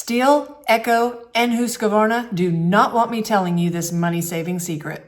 Stihl, Echo, and Husqvarna do not want me telling you this money-saving secret.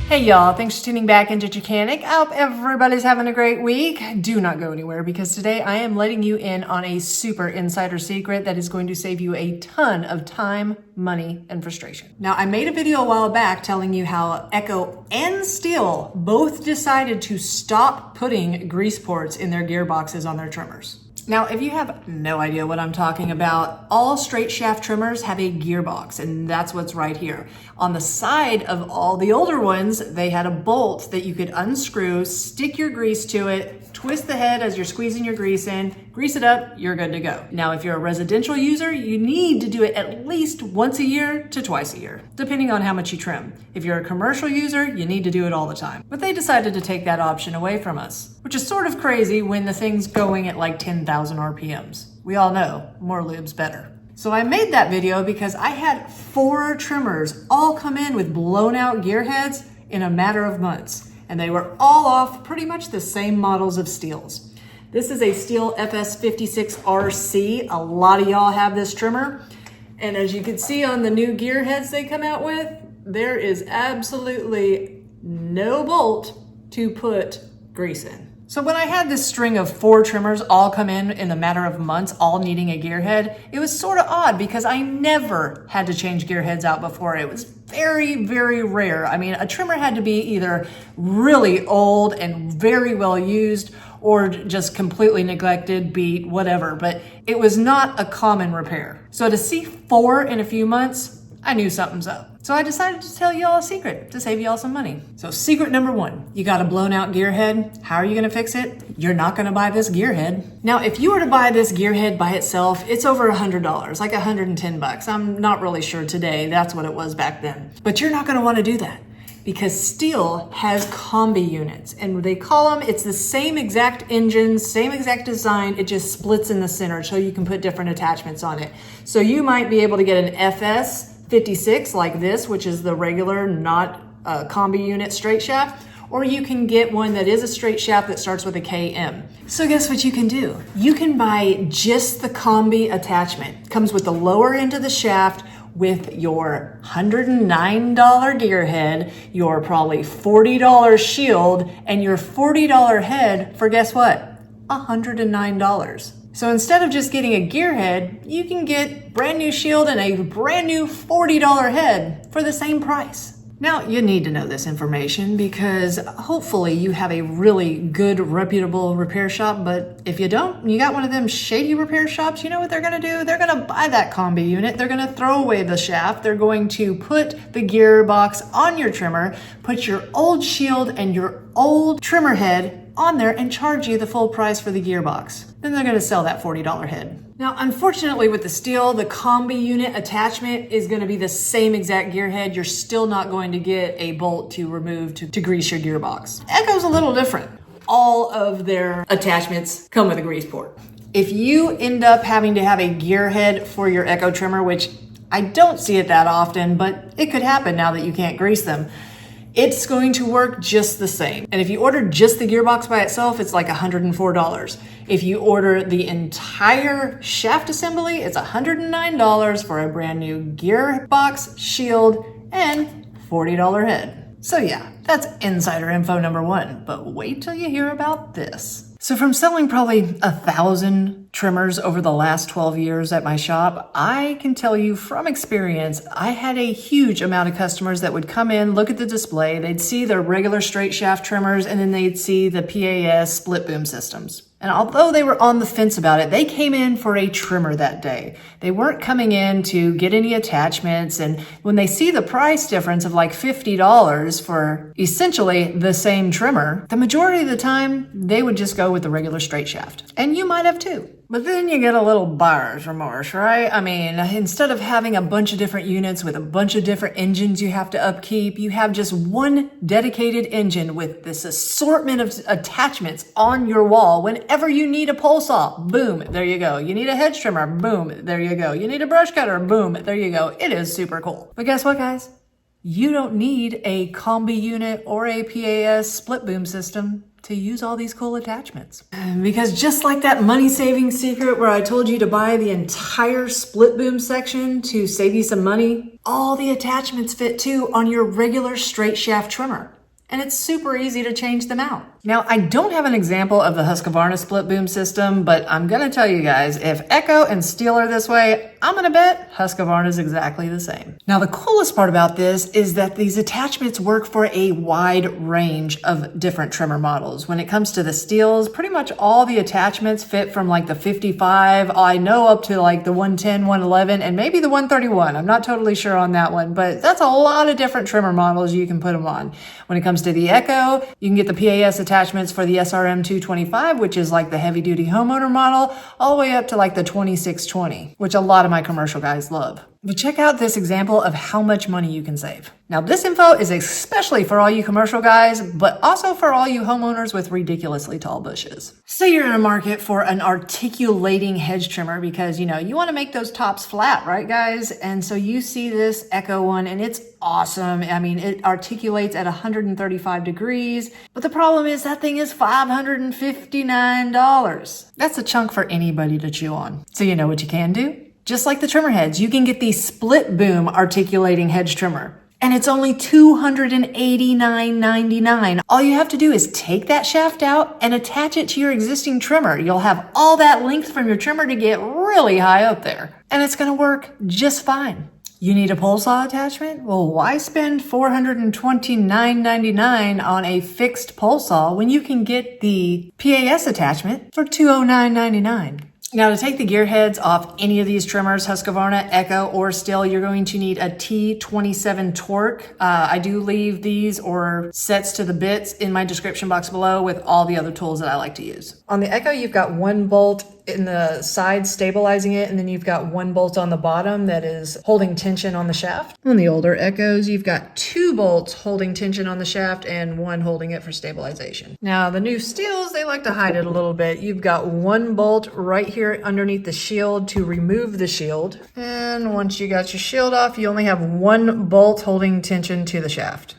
Hey y'all, thanks for tuning back into Chickanic. I hope everybody's having a great week. Do not go anywhere because today I am letting you in on a super insider secret that is going to save you a ton of time, money, and frustration. Now, I made a video a while back telling you how Echo and Stihl both decided to stop putting grease ports in their gearboxes on their trimmers. Now, if you have no idea what I'm talking about, all straight shaft trimmers have a gearbox, and that's what's right here. On the side of all the older ones, they had a bolt that you could unscrew, stick your grease to it, twist the head as you're squeezing your grease in, grease it up, you're good to go. Now, if you're a residential user, you need to do it at least once a year to twice a year, depending on how much you trim. If you're a commercial user, you need to do it all the time. But they decided to take that option away from us, which is sort of crazy when the thing's going at like 10,000 RPMs. We all know more lube's better. So I made that video because I had 4 trimmers all come in with blown out gear heads in a matter of months. And they were all off pretty much the same models of Stihls. This is a Stihl FS56RC. A lot of y'all have this trimmer. And as you can see on the new gear heads they come out with, there is absolutely no bolt to put grease in. So when I had this string of 4 trimmers all come in a matter of months, all needing a gear head, it was sort of odd because I never had to change gear heads out before. It was very, very rare. I mean, a trimmer had to be either really old and very well used or just completely neglected, beat, whatever, but it was not a common repair. So to see 4 in a few months, I knew something's up. So I decided to tell y'all a secret to save y'all some money. So secret number 1, you got a blown out gear head. How are you gonna fix it? You're not gonna buy this gear head. Now, if you were to buy this gear head by itself, it's over $100, like 110 bucks. I'm not really sure today, that's what it was back then. But you're not gonna wanna do that because Stihl has Kombi units and they call them, it's the same exact engine, same exact design, it just splits in the center so you can put different attachments on it. So you might be able to get an FS56 like this, which is the regular, not a Kombi unit straight shaft, or you can get one that is a straight shaft that starts with a KM. So guess what you can do? You can buy just the Kombi attachment. It comes with the lower end of the shaft with your $109 gear head, your probably $40 shield, and your $40 head for guess what? $109. So instead of just getting a gear head, you can get brand new shield and a brand new $40 head for the same price. Now, you need to know this information because hopefully you have a really good, reputable repair shop, but if you don't, you got one of them shady repair shops, you know what they're gonna do? They're gonna buy that Kombi unit, they're gonna throw away the shaft, they're going to put the gearbox on your trimmer, put your old shield and your old trimmer head on there and charge you the full price for the gearbox. Then they're gonna sell that $40 head. Now, unfortunately with the Stihl, the Kombi unit attachment is gonna be the same exact gear head. You're still not going to get a bolt to remove to grease your gearbox. Echo's a little different. All of their attachments come with a grease port. If you end up having to have a gear head for your Echo trimmer, which I don't see it that often, but it could happen now that you can't grease them, it's going to work just the same. And if you order just the gearbox by itself, it's like $104. If you order the entire shaft assembly, it's $109 for a brand new gearbox, shield, and $40 head. So yeah, that's insider info number 1, but wait till you hear about this. So from selling probably 1,000 trimmers over the last 12 years at my shop, I can tell you from experience, I had a huge amount of customers that would come in, look at the display, they'd see their regular straight shaft trimmers, and then they'd see the PAS split boom systems. And although they were on the fence about it, they came in for a trimmer that day. They weren't coming in to get any attachments. And when they see the price difference of like $50 for essentially the same trimmer, the majority of the time, they would just go with the regular straight shaft. And you might have too. But then you get a little buyer's remorse, right? I mean, instead of having a bunch of different units with a bunch of different engines you have to upkeep, you have just one dedicated engine with this assortment of attachments on your wall. Whenever you need a pole saw, boom, there you go. You need a hedge trimmer, boom, there you go. You need a brush cutter, boom, there you go. It is super cool. But guess what, guys? You don't need a Kombi unit or a PAS split boom system to use all these cool attachments. Because just like that money-saving secret where I told you to buy the entire split boom section to save you some money, all the attachments fit too on your regular straight shaft trimmer. And it's super easy to change them out. Now, I don't have an example of the Husqvarna split boom system, but I'm gonna tell you guys, if Echo and Stihl are this way, I'm gonna bet Husqvarna is exactly the same. Now, the coolest part about this is that these attachments work for a wide range of different trimmer models. When it comes to the Stihls, pretty much all the attachments fit from like the 55, I know up to like the 110, 111, and maybe the 131. I'm not totally sure on that one, but that's a lot of different trimmer models you can put them on. When it comes to the Echo, you can get the PAS attachments for the SRM 225, which is like the heavy duty homeowner model, all the way up to like the 2620, which a lot of my commercial guys love. But check out this example of how much money you can save. Now, this info is especially for all you commercial guys, but also for all you homeowners with ridiculously tall bushes. Say you're in a market for an articulating hedge trimmer because, you know, you want to make those tops flat, right, guys? And so you see this Echo one and it's awesome. I mean, it articulates at 135 degrees, but the problem is that thing is $559. That's a chunk for anybody to chew on. So you know what you can do? Just like the trimmer heads, you can get the split boom articulating hedge trimmer. And it's only $289.99. All you have to do is take that shaft out and attach it to your existing trimmer. You'll have all that length from your trimmer to get really high up there. And it's gonna work just fine. You need a pole saw attachment? Well, why spend $429.99 on a fixed pole saw when you can get the PAS attachment for $209.99? Now, to take the gear heads off any of these trimmers, Husqvarna, Echo, or Stihl, you're going to need a T27 torque. I do leave these or sets to the bits in my description box below with all the other tools that I like to use. On the Echo, you've got one bolt in the side stabilizing it, and then you've got one bolt on the bottom that is holding tension on the shaft. On the older Echoes, you've got two bolts holding tension on the shaft and one holding it for stabilization. Now, the new Stihls, they like to hide it a little bit. You've got one bolt right here underneath the shield to remove the shield. And once you got your shield off, you only have one bolt holding tension to the shaft.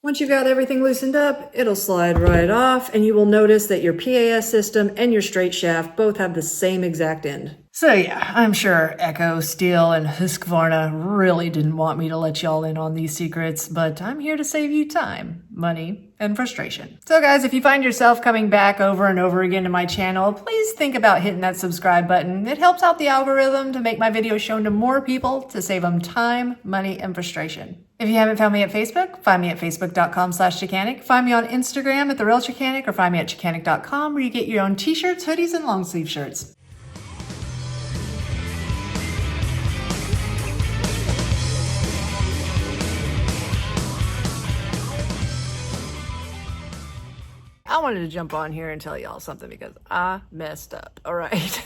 Once you've got everything loosened up, it'll slide right off, and you will notice that your PAS system and your straight shaft both have the same exact end. So yeah, I'm sure Echo, Stihl, and Husqvarna really didn't want me to let y'all in on these secrets, but I'm here to save you time, money, and frustration. So guys, if you find yourself coming back over and over again to my channel, please think about hitting that subscribe button. It helps out the algorithm to make my videos shown to more people to save them time, money, and frustration. If you haven't found me at Facebook, find me at facebook.com/Chickanic. Find me on Instagram at TheRealChickanic, or find me at Chickanic.com, where you get your own t-shirts, hoodies, and long sleeve shirts. I wanted to jump on here and tell y'all something because I messed up, all right?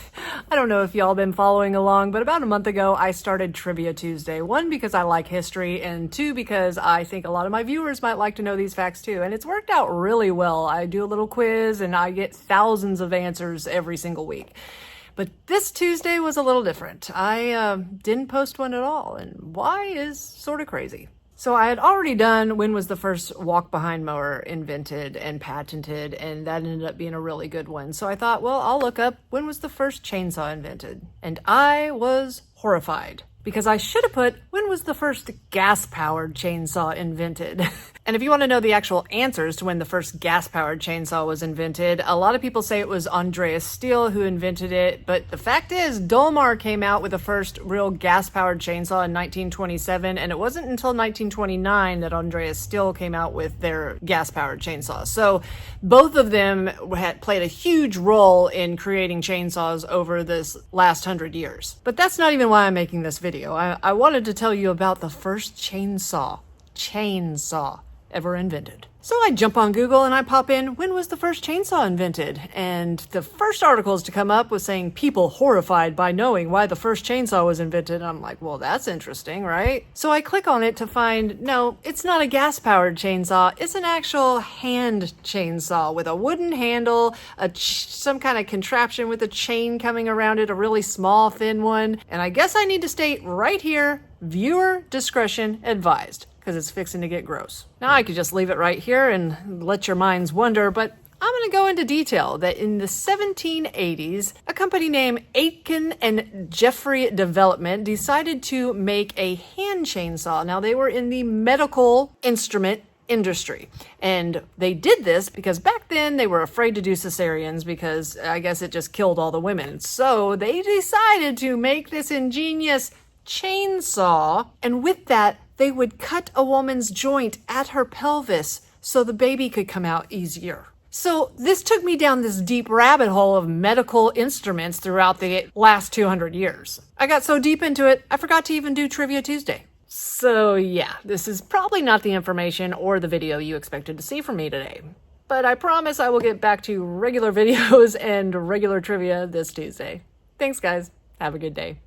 I don't know if y'all been following along, but about a month ago, I started Trivia Tuesday. One, because I like history, and two, because I think a lot of my viewers might like to know these facts too. And it's worked out really well. I do a little quiz and I get thousands of answers every single week. But this Tuesday was a little different. I didn't post one at all, and why is sort of crazy. So I had already done when was the first walk-behind mower invented and patented, and that ended up being a really good one. So I thought, well, I'll look up when was the first chainsaw invented. And I was horrified because I should have put when was the first gas-powered chainsaw invented. And if you want to know the actual answers to when the first gas-powered chainsaw was invented, a lot of people say it was Andreas Stihl who invented it, but the fact is Dolmar came out with the first real gas-powered chainsaw in 1927, and it wasn't until 1929 that Andreas Stihl came out with their gas-powered chainsaw. So both of them had played a huge role in creating chainsaws over this last 100 years. But that's not even why I'm making this video. I wanted to tell you about the first chainsaw ever invented. So I jump on Google and I pop in, when was the first chainsaw invented? And the first articles to come up was saying people horrified by knowing why the first chainsaw was invented. I'm like, well, that's interesting, right? So I click on it to find, no, it's not a gas-powered chainsaw. It's an actual hand chainsaw with a wooden handle, some kind of contraption with a chain coming around it, a really small, thin one. And I guess I need to state right here, viewer discretion advised, because it's fixing to get gross. Now I could just leave it right here and let your minds wonder, but I'm going to go into detail that in the 1780s, a company named Aitken and Jeffrey Development decided to make a hand chainsaw. Now they were in the medical instrument industry, and they did this because back then they were afraid to do cesareans because I guess it just killed all the women. So they decided to make this ingenious chainsaw, and with that they would cut a woman's joint at her pelvis so the baby could come out easier. So this took me down this deep rabbit hole of medical instruments throughout the last 200 years. I got so deep into it, I forgot to even do Trivia Tuesday. So yeah, this is probably not the information or the video you expected to see from me today. But I promise I will get back to regular videos and regular trivia this Tuesday. Thanks guys. Have a good day.